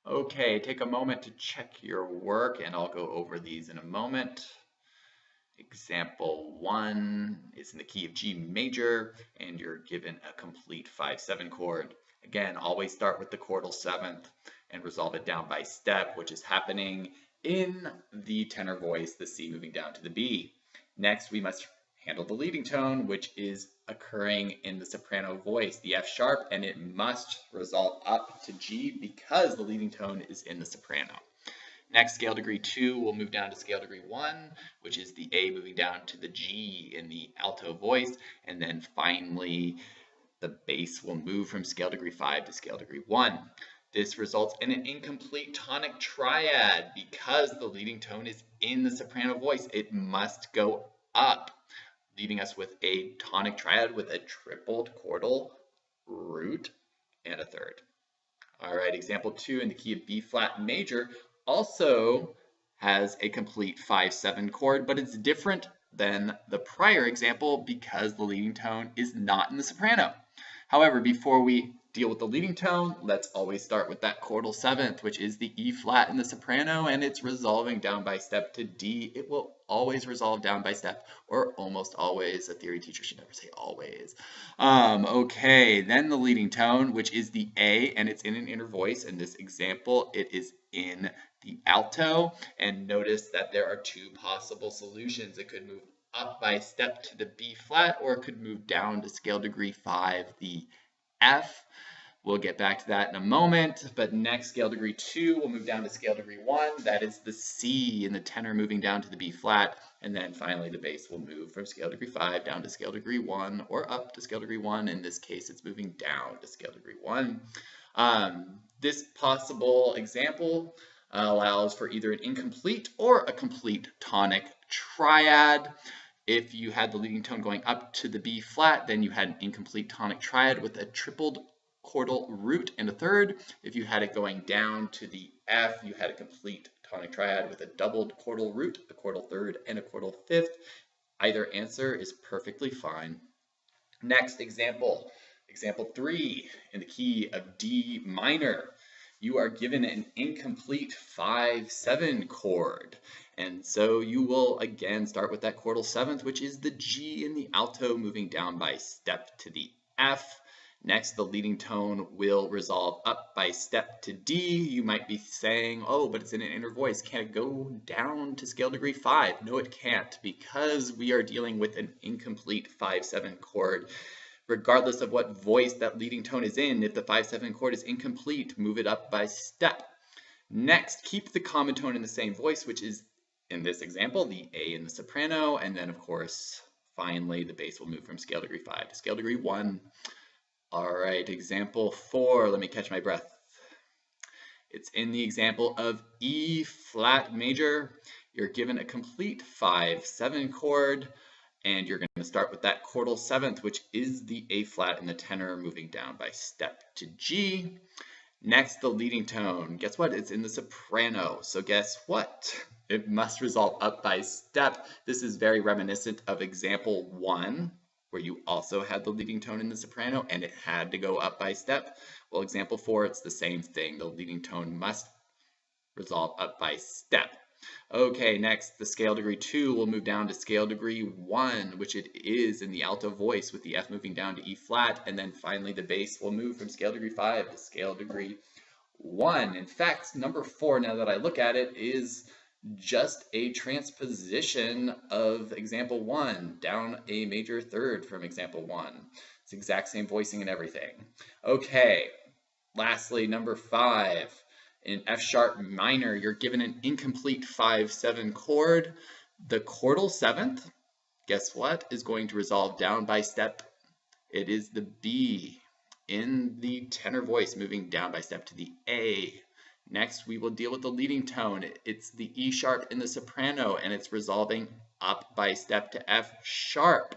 Okay, take a moment to check your work, and I'll go over these in a moment. Example 1 is in the key of G major, and you're given a complete 5/7 chord. Again, always start with the chordal 7th and resolve it down by step, which is happening in the tenor voice, the C moving down to the B. Next, we must handle the leading tone, which is occurring in the soprano voice, the F sharp, and it must resolve up to G because the leading tone is in the soprano. Next, scale degree 2 will move down to scale degree 1, which is the A moving down to the G in the alto voice. And then finally, the bass will move from scale degree 5 to scale degree 1. This results in an incomplete tonic triad because the leading tone is in the soprano voice. It must go up, leaving us with a tonic triad with a tripled chordal root and a third. All right, example 2 in the key of B flat major also has a complete 5/7 chord, but it's different than the prior example because the leading tone is not in the soprano. However, before we deal with the leading tone, let's always start with that chordal 7th, which is the E flat in the soprano, and it's resolving down by step to D. It will always resolve down by step, or almost always. A theory teacher should never say always. Okay, then the leading tone, which is the A, and it's in an inner voice. In this example, it is in the alto, and notice that there are two possible solutions. It could move up by step to the B flat, or it could move down to scale degree 5, the F. We'll get back to that in a moment, but next, scale degree 2 will move down to scale degree 1. That is the C in the tenor moving down to the B flat, and then finally the bass will move from scale degree 5 down to scale degree 1, or up to scale degree 1. In this case, it's moving down to scale degree 1. This possible example allows for either an incomplete or a complete tonic triad. If you had the leading tone going up to the B flat, then you had an incomplete tonic triad with a tripled chordal root and a third. If you had it going down to the F, you had a complete tonic triad with a doubled chordal root, a chordal third, and a chordal fifth. Either answer is perfectly fine. Next example, example 3 in the key of D minor. You are given an incomplete 5/7 chord. And so you will again start with that chordal 7th, which is the G in the alto, moving down by step to the F. Next, the leading tone will resolve up by step to D. You might be saying, oh, but it's in an inner voice. Can it go down to scale degree 5? No, it can't, because we are dealing with an incomplete 5/7 chord. Regardless of what voice that leading tone is in, if the 5/7 chord is incomplete, move it up by step. Next, keep the common tone in the same voice, which is, in this example, the A in the soprano, and then, of course, finally, the bass will move from scale degree 5 to scale degree 1. All right, example 4, let me catch my breath. It's in the example of E flat major. You're given a complete 5/7 chord, and you're going to start with that chordal 7th, which is the A flat in the tenor, moving down by step to G. Next, the leading tone. Guess what? It's in the soprano. So guess what? It must resolve up by step. This is very reminiscent of example 1, where you also had the leading tone in the soprano and it had to go up by step. Well, example 4, it's the same thing. The leading tone must resolve up by step. Okay, next, the scale degree 2 will move down to scale degree 1, which it is in the alto voice with the F moving down to E flat, and then finally the bass will move from scale degree 5 to scale degree 1. In fact, number 4, now that I look at it, is just a transposition of example 1, down a major third from example 1. It's the exact same voicing and everything. Okay, lastly, number 5. In F sharp minor, you're given an incomplete 5/7 chord. The chordal 7th, guess what, is going to resolve down by step. It is the B in the tenor voice, moving down by step to the A. Next, we will deal with the leading tone. It's the E sharp in the soprano, and it's resolving up by step to F sharp.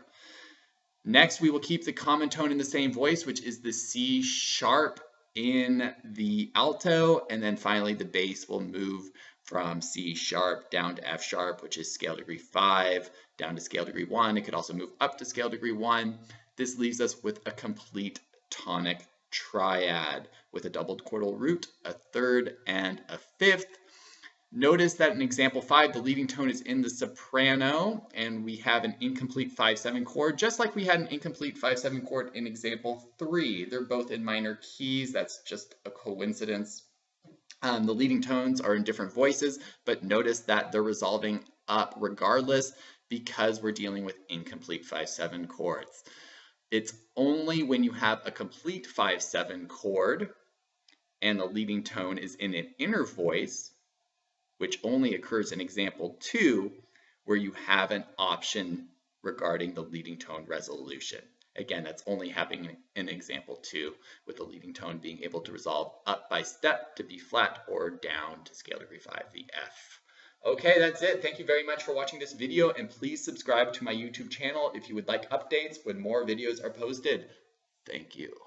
Next, we will keep the common tone in the same voice, which is the C sharp in the alto, and then finally the bass will move from C sharp down to F sharp, which is scale degree 5, down to scale degree 1. It could also move up to scale degree 1. This leaves us with a complete tonic triad with a doubled chordal root, a third, and a fifth. Notice that in example 5, the leading tone is in the soprano, and we have an incomplete 5/7 chord, just like we had an incomplete 5/7 chord in example 3. They're both in minor keys. That's just a coincidence. The leading tones are in different voices, but notice that they're resolving up regardless because we're dealing with incomplete 5/7 chords. It's only when you have a complete 5/7 chord and the leading tone is in an inner voice, which only occurs in example 2, where you have an option regarding the leading tone resolution. Again, that's only happening in example 2, with the leading tone being able to resolve up by step to B flat or down to scale degree 5, the F. Okay, that's it. Thank you very much for watching this video, and please subscribe to my YouTube channel if you would like updates when more videos are posted. Thank you.